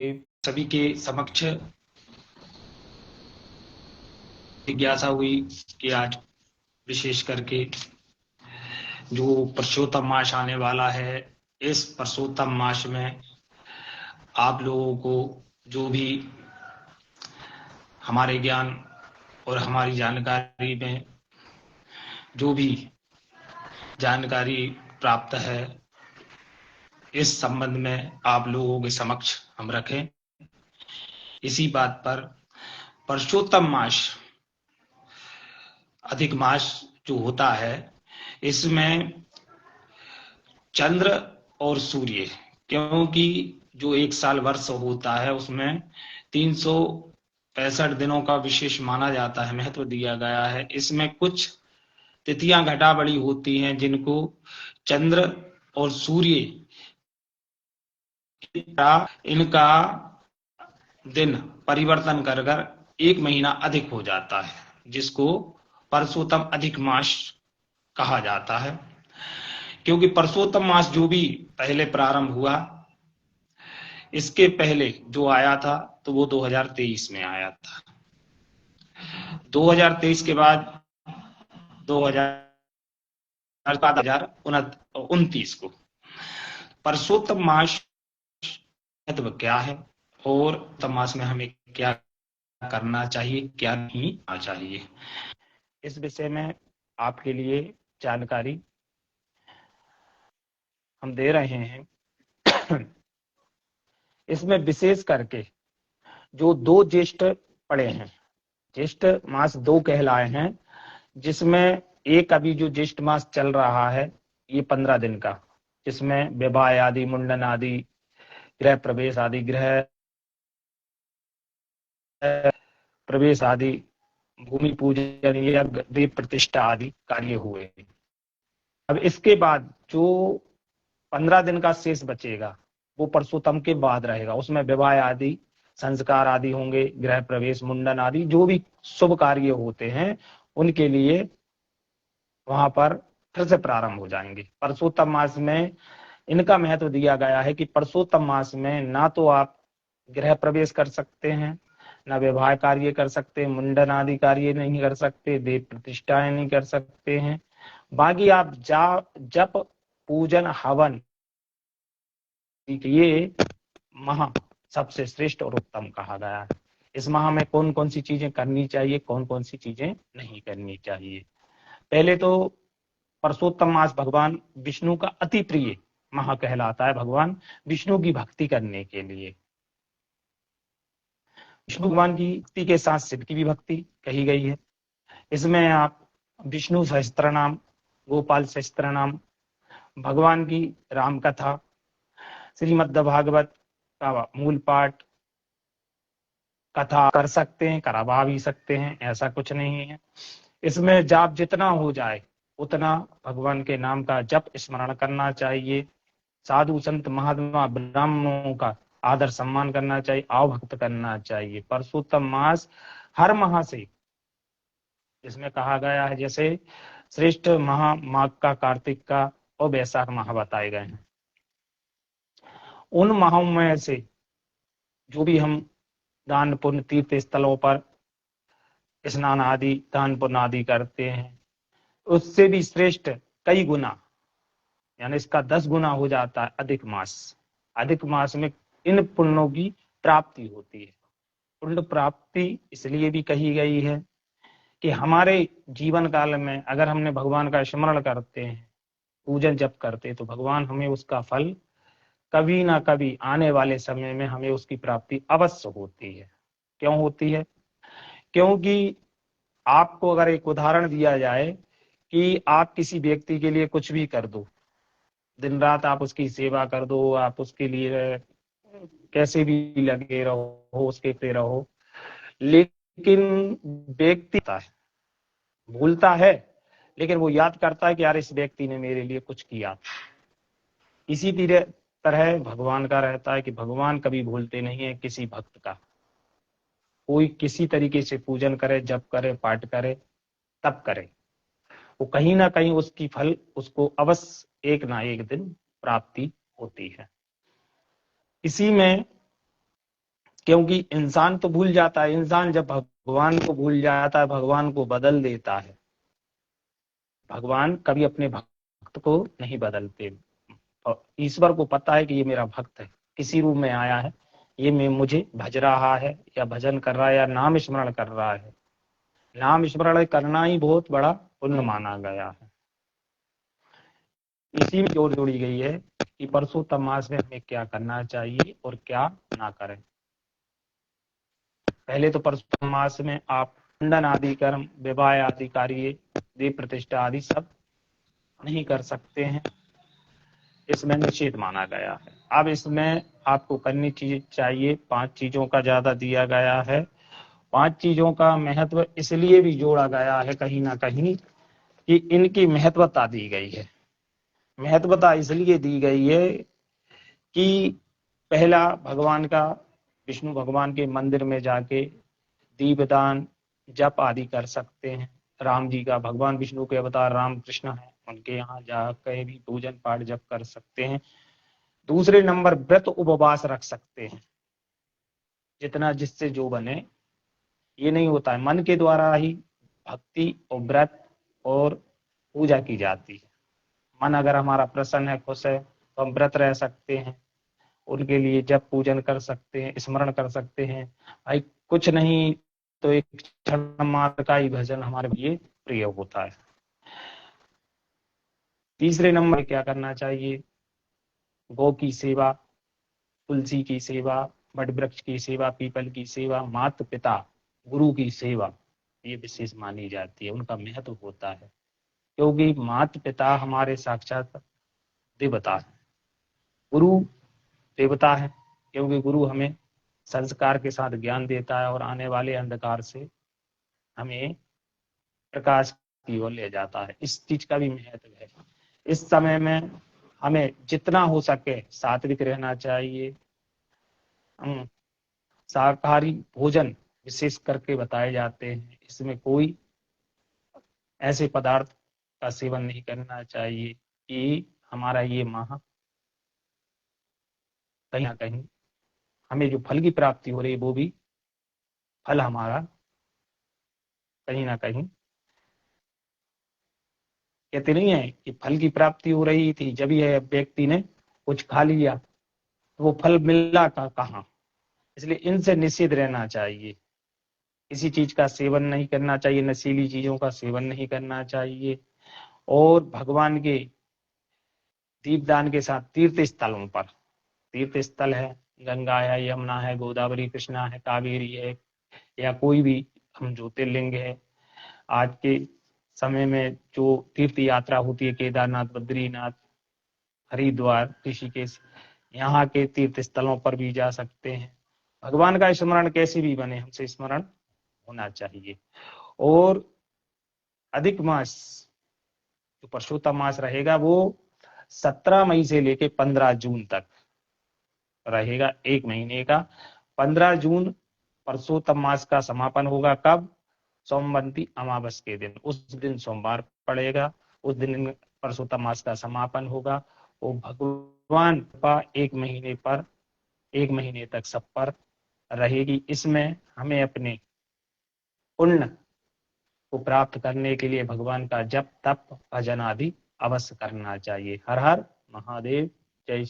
सभी के समक्ष जिज्ञासा हुई कि आज विशेष करके जो पुरुषोत्तम मास आने वाला है, इस पुरुषोत्तम मास में आप लोगों को जो भी हमारे ज्ञान और हमारी जानकारी में जो भी जानकारी प्राप्त है, इस संबंध में आप लोगों के समक्ष हम रखें। इसी बात पर पुरुषोत्तम मास, अधिक मास जो होता है, इसमें चंद्र और सूर्य, क्योंकि जो एक साल वर्ष होता है उसमें 365 दिनों का विशेष माना जाता है, महत्व दिया गया है। इसमें कुछ तिथियां घटा बड़ी होती हैं जिनको चंद्र और सूर्य इनका दिन परिवर्तन कर कर एक महीना अधिक हो जाता है, जिसको पुरुषोत्तम अधिक मास कहा जाता है। क्योंकि पुरुषोत्तम मास जो भी पहले प्रारंभ हुआ, इसके पहले जो आया था तो वो 2023 में आया था। 2023 के बाद 2029 को पुरुषोत्तम मास महत्व क्या है और पुरुषोत्तम मास में हमें क्या करना चाहिए, क्या नहीं करना चाहिए, इस विषय में आपके लिए जानकारी हम दे रहे हैं। इसमें विशेष करके जो 2 ज्येष्ठ पड़े हैं, ज्येष्ठ मास 2 कहलाए हैं, जिसमें एक अभी जो ज्येष्ठ मास चल रहा है ये 15 दिन का, जिसमें विवाह आदि, मुंडन आदि, गृह प्रवेश आदि, गृह प्रवेश आदि, भूमि पूजन या देव प्रतिष्ठा आदि कार्य हुए। अब इसके बाद जो 15 दिन का शेष बचेगा वो पुरुषोत्तम के बाद रहेगा। उसमें विवाह आदि, संस्कार आदि होंगे, गृह प्रवेश, मुंडन आदि जो भी शुभ कार्य होते हैं उनके लिए वहां पर फिर से प्रारंभ हो जाएंगे। पुरुषोत्तम मास में इनका महत्व दिया गया है कि पुरुषोत्तम मास में ना तो आप गृह प्रवेश कर सकते हैं, ना विवाह कार्य कर सकते, मुंडन आदि कार्य नहीं कर सकते, देव प्रतिष्ठाएं नहीं कर सकते हैं। बाकी आप जप, पूजन, हवन, ये माह सबसे श्रेष्ठ और उत्तम कहा गया है। इस माह में कौन कौन सी चीजें करनी चाहिए, कौन कौन सी चीजें नहीं करनी चाहिए। पहले तो पुरुषोत्तम मास भगवान विष्णु का अति प्रिय माह कहलाता है, भगवान विष्णु की भक्ति करने के लिए। विष्णु भगवान की भक्ति के साथ शिव की भी भक्ति कही गई है। इसमें आप विष्णु सहस्त्र नाम, गोपाल सहस्त्र नाम, भगवान की राम कथा, श्रीमद् भागवत का मूल पाठ, कथा कर सकते हैं, करवा भी सकते हैं, ऐसा कुछ नहीं है। इसमें जाप जितना हो जाए उतना भगवान के नाम का जप स्मरण करना चाहिए। साधु संत महात्मा ब्राह्मणों का आदर सम्मान करना चाहिए, आवभक्त करना चाहिए। पुरुषोत्तम मास हर माह से, इसमें कहा गया है जैसे श्रेष्ठ माह माघ का, कार्तिक का और वैशाख माह बताए गए हैं। उन माहों में से जो भी हम दान पुण्य, तीर्थ स्थलों पर स्नान आदि, दान पुण्य आदि करते हैं, उससे भी श्रेष्ठ कई गुना, यानी इसका 10 गुना हो जाता है अधिक मास। अधिक मास में इन पुण्यों की प्राप्ति होती है। पुण्य प्राप्ति इसलिए भी कही गई है कि हमारे जीवन काल में अगर हमने भगवान का स्मरण करते हैं, पूजन जप करते हैं, तो भगवान हमें उसका फल कभी ना कभी आने वाले समय में हमें उसकी प्राप्ति अवश्य होती है। क्यों होती है? क्योंकि आपको अगर एक उदाहरण दिया जाए कि आप किसी व्यक्ति के लिए कुछ भी कर दो, दिन रात आप उसकी सेवा कर दो, आप उसके लिए कैसे भी लगे रहो, उसके पे रहो, लेकिन व्यक्ति भूलता है, लेकिन वो याद करता है कि यार इस व्यक्ति ने मेरे लिए कुछ किया। इसी तरह भगवान का रहता है कि भगवान कभी भूलते नहीं है किसी भक्त का। कोई किसी तरीके से पूजन करे, जप करे, पाठ करे, तब करे, वो कहीं ना कहीं उसकी फल उसको अवश्य एक ना एक दिन प्राप्ति होती है। इसी में क्योंकि इंसान तो भूल जाता है, इंसान जब भगवान को भूल जाता है, भगवान को बदल देता है। भगवान कभी अपने भक्त को नहीं बदलते। और ईश्वर को पता है कि ये मेरा भक्त है, किसी रूप में आया है, ये मैं मुझे भज रहा है या भजन कर रहा है या नाम स्मरण कर रहा है। नाम स्मरण करना ही बहुत बड़ा पुण्य माना गया है। इसी में जोड़ जोड़ी गई है कि परसोत्तम मास में हमें क्या करना चाहिए और क्या ना करें। पहले तो परसोत्तम मास में आप मुंडन आदि कर्म, विवाह आदि कार्य, दीप प्रतिष्ठा आदि सब नहीं कर सकते हैं, इसमें निषेध माना गया है। अब इसमें आपको करनी चीज चाहिए, 5 चीजों का ज्यादा दिया गया है। 5 चीजों का महत्व इसलिए भी जोड़ा गया है कहीं ना कहीं कि इनकी महत्वता दी गई है। महत्वता इसलिए दी गई है कि पहला, भगवान का, विष्णु भगवान के मंदिर में जाके दीपदान जप आदि कर सकते हैं। राम जी का, भगवान विष्णु के अवतार राम कृष्ण है, उनके यहाँ जाकर भी पूजन पाठ जप कर सकते हैं। दूसरे नंबर, व्रत उपवास रख सकते हैं, जितना जिससे जो बने। ये नहीं होता है, मन के द्वारा ही भक्ति और व्रत और पूजा की जाती है। मन अगर हमारा प्रसन्न है, खुश है, तो हम व्रत रह सकते हैं, उनके लिए जप पूजन कर सकते हैं, स्मरण कर सकते हैं। भाई कुछ नहीं तो एक क्षण मात्र का ही भजन हमारे लिए प्रिय होता है। तीसरे नंबर क्या करना चाहिए? गौ की सेवा, तुलसी की सेवा, बट वृक्ष की सेवा, पीपल की सेवा, माता पिता गुरु की सेवा, ये विशेष मानी जाती है, उनका महत्व होता है। क्योंकि माता पिता हमारे साक्षात देवता है, गुरु देवता है, क्योंकि गुरु हमें संस्कार के साथ ज्ञान देता है और आने वाले अंधकार से हमें प्रकाश की ओर ले जाता है। इस चीज का भी महत्व है। इस समय में हमें जितना हो सके सात्विक रहना चाहिए। शाकाहारी भोजन विशेष करके बताए जाते हैं, इसमें कोई ऐसे पदार्थ का सेवन नहीं करना चाहिए कि हमारा ये माह कहीं ना कहीं हमें जो फल की प्राप्ति हो रही है, वो भी फल हमारा कहीं ना कहीं, कहते नहीं है कि फल की प्राप्ति हो रही थी, जब यह व्यक्ति ने कुछ खा लिया तो वो फल मिला कहाँ। इसलिए इनसे निषेध रहना चाहिए, किसी चीज का सेवन नहीं करना चाहिए, नशीली चीजों का सेवन नहीं करना चाहिए। और भगवान के दीपदान के साथ तीर्थ स्थलों पर, तीर्थ स्थल है, गंगा है, यमुना है, गोदावरी, कृष्णा है, कावेरी है, या कोई भी हम ज्योतिर्लिंग है। आज के समय में जो तीर्थ यात्रा होती है, केदारनाथ, बद्रीनाथ, हरिद्वार, ऋषिकेश, यहाँ के तीर्थ स्थलों पर भी जा सकते हैं। भगवान का स्मरण कैसे भी बने, हमसे स्मरण होना चाहिए। और अधिक मास, जो परशुराम मास रहेगा, वो 17 मई से लेके 15 जून तक रहेगा, 1 महीने का। 15 जून परशुराम मास का समापन होगा। कब? सोमवती अमावस के दिन, उस दिन सोमवार पड़ेगा, उस दिन परशुराम मास का समापन होगा। वो भगवान का 1 महीने पर, 1 महीने तक सब पर रहेगी। इसमें हमें अपने पुण्य को प्राप्त करने के लिए भगवान का जप तप भजन आदि अवश्य करना चाहिए। हर हर महादेव। जय